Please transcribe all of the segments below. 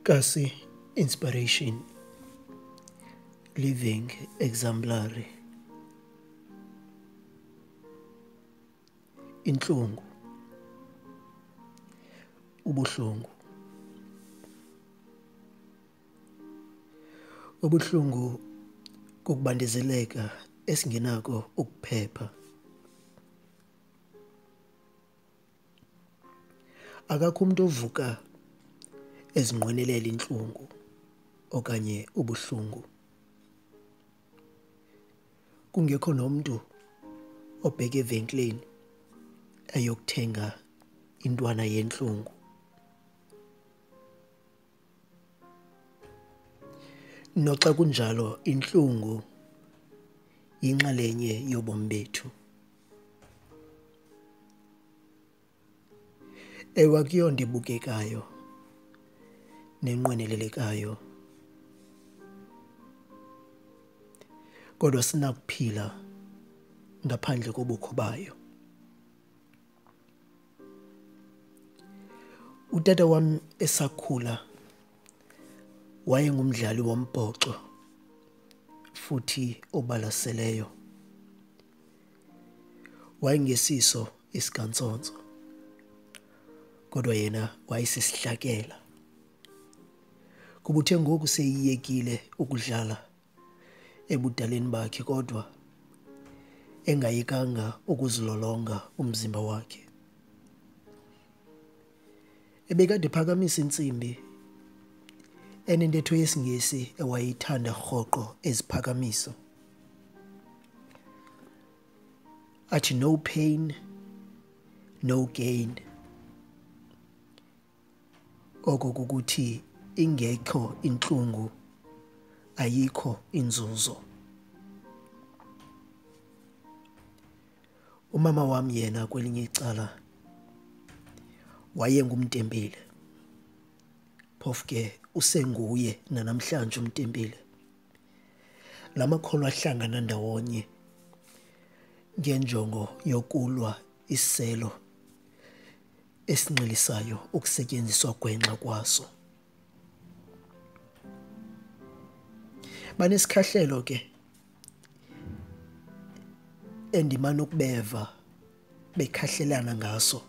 Kasi inspiration, living exemplary. Iintlungu, ubuhlungu. Ubuhlungu kukubandezeleka esingenakho ukuphepha. Akakho umuntu ovuka ezinqwenelela intlungu okanye ubuhlungu. Kungekho nomntu obheka evenkileni ayokuthenga intwana yentlungu. Noxa kunjalo, intlungu yinxalenye yobomi bethu. Ewe, akuyonto ebukekayo nenqwenelelekayo, kodwa sinakuphila ngaphandle kobukho bayo. Utata wam esakhula wayengumdlali wombhoxo futhi obalaseleyo. Wayengesiso isikantsontso, kodwa yena wayesisihlakela. Kuba uthe ngoku seyiyekile ukudlala ebudaleni bakhe, kodwa engayekanga ukuzilolonga umzimba wakhe. Ebekade ephakamisa intsimbi enentetho yesiNgesi ewayeyithanda rhoqo eziphakamisa, athi no pain, no gain. Oko kukuthi ingekho intlungu ayikho inzuzo. Umama wam yena kwelinye icala wayengumtempile, phofu ke usenguye nanamhlanje umtempile. La makholwa ahlangana ndawonye ngenjongo yokulwa isiselo esinxilisayo ukusetyenziswa gwenxa kwaso. Banesikhahlelo ke endimana ukubeva bekhahlelana ngaso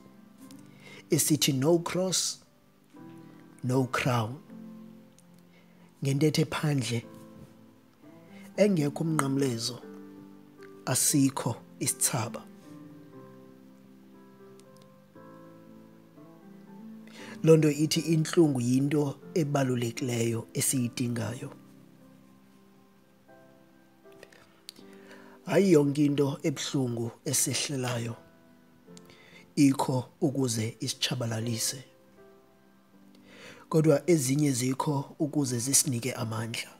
esithi no cross, no crown. Ngentetho ephandle, engekho umnqamlezo asikho isithsaba. Loo nto ithi intlungu yinto ebalulekileyo esiyidingayo. Hayi yonke into ebuhlungu esehlelayo ikho ukuze isitshabalalise, kodwa ezinye zikho ukuze zisinike amandla.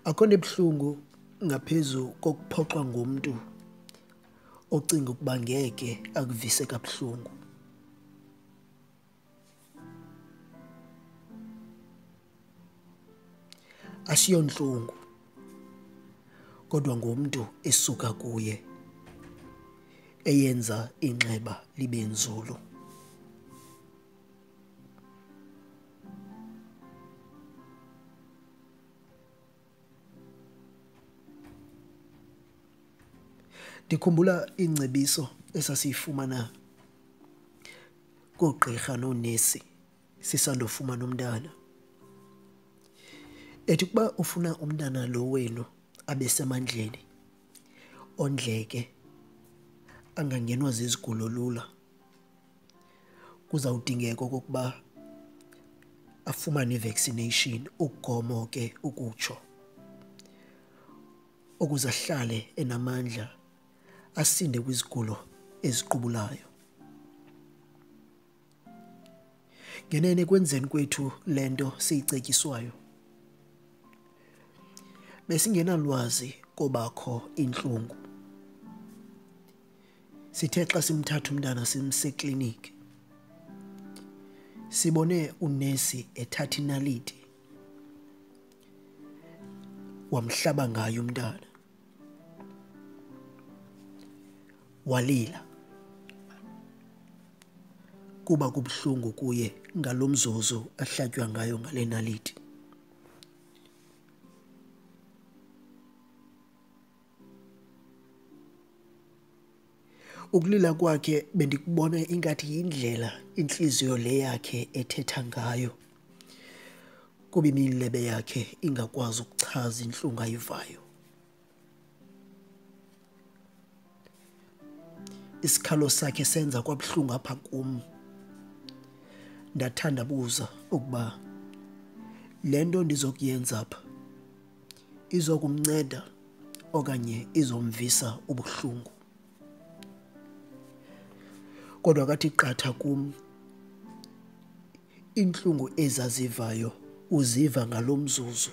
Akho nto ebuhlungu ngaphezu kokuphoxwa ngumntu ocinga ukuba ngeke akuvise kabuhlungu. Asiyontlungu, kodwa ngumntu esuka kuye eyenza inxeba libe nzulu. Ndikhumbula iingcebiso esasiyifumana koogqirha noonesi sisandofumana umntana. Ethi ukuba ufuna umntana lo wenu abe semandleni, ondleke, angangenwa zizigulo lula, kuzawudingeka okokuba afumane i-vaccination, ugomo ke ukutsho, ukuze ahlale enamandla, asinde kwizigulo eziqubulayo. Ngenene ekwenzeni kwethu le nto siyicetyiswayo, besingenalwazi kobakho intlungu. Sithe xa simthatha umntana simse ekliniki, sibone unesi ethatha inaliti wamhlaba ngayo umntana. Walila. kuba kubuhlungu kuye ngalo mzuzu ahlatywa ngayo ngale naliti. Ukulila kwakhe bendikubona ingathi yindlela intliziyo le yakhe ethetha ngayo, kuba imilebe yakhe ingakwazi ukuchaza intlungu ayivayo. Isikhalo sakhe senza kwabuhlungu apha kum. Ndathandabuza ukuba le nto ndizokuyenza apha izokumnceda okanye izomvisa ubuhlungu. Kodwa kathi qatha kum, iintlungu ezazivayo uziva ngalo mzuzu.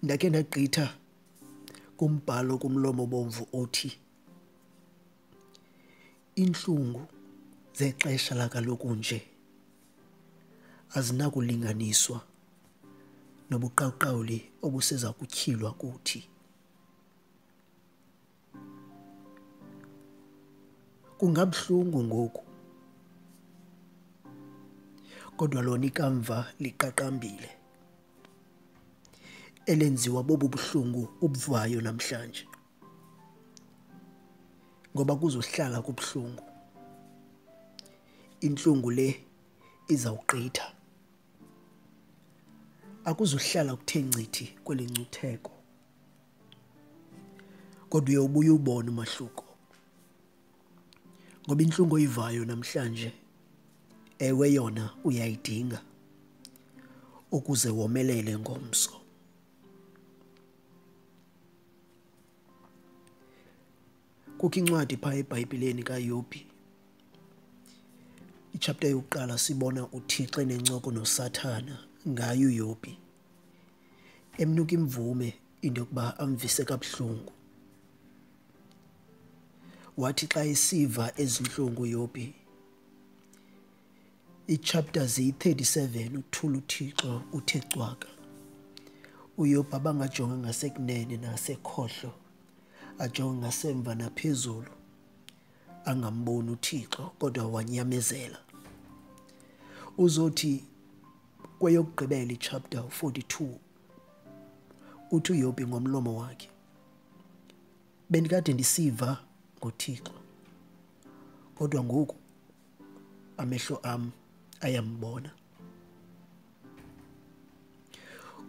Ndakhe ndagqitha kumbhalo kumlomo obomvu othi, iintlungu zexesha lakaloku nje azinakulinganiswa nobuqaqawuli obuseza kutyhilwa kuthi. Kungabuhlungu ngoku, kodwa lona ikamva liqaqambile, elenziwa bobu buhlungu ubuvayo namhlanje, ngoba kuzohlala kubuhlungu. Intlungu le izawugqitha. Akuzuhlala kuthe ncithi kweli ngcutheko, kodwa uyawubuya ubone umahluko. Ngoba intlungu oyivayo namhlanje, ewe yona uyayidinga ukuze womelele ngomso. Kukho incwadi phaa eBhayibhileni kaYobhi, ichapter yokuqala, sibona uThixo enencoko noSathana ngayo uYobhi, emnika imvume into yokuba amvise kabuhlungu. Wathi xa esiva ezintlungu uYobhi, iichapter ziyi-37, uthula uThixo uthe cwaka. UYobhi abangajonga ngasekunene nasekhohlo, ajonge ngasemva naphezulu, angamboni uThixo, kodwa wanyamezela. Uzothi kweyokugqibela ichapter 42, uthi uYobhi ngomlomo wakhe, bendikade ndisiva ngoThixo, kodwa ngoku amehlo am ayambona.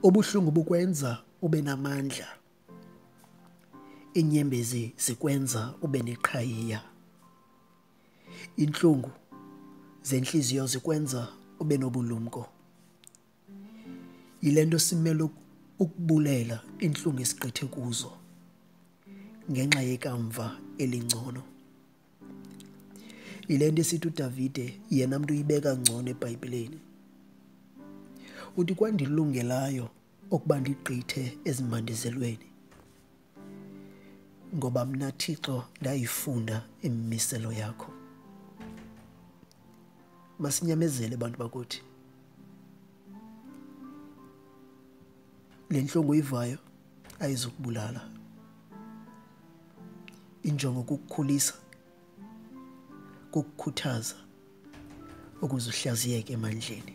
Ubuhlungu bukwenza ube namandla, iinyembezi zikwenza ube neqhayiya, iintlungu zentliziyo zikwenza ube nobulumko. Yile nto simele ukubulela iintlungu esigqithe kuzo ngenxa yekamva elingcono. Yile nto esithi uDavide yena mntu uyibeka ngcono eBhayibhileni, uthi kwandilungelayo ukuba ndigqithe ezimbandezelweni, ngoba mna Thixo ndayifunda imimiselo yakho. Masinyamezele bantu bakuthi. Le ntlungu uyivayo ayizukubulala. Injongo kukukhulisa, kukukhuthaza ukuze uhlaziyeke emandleni.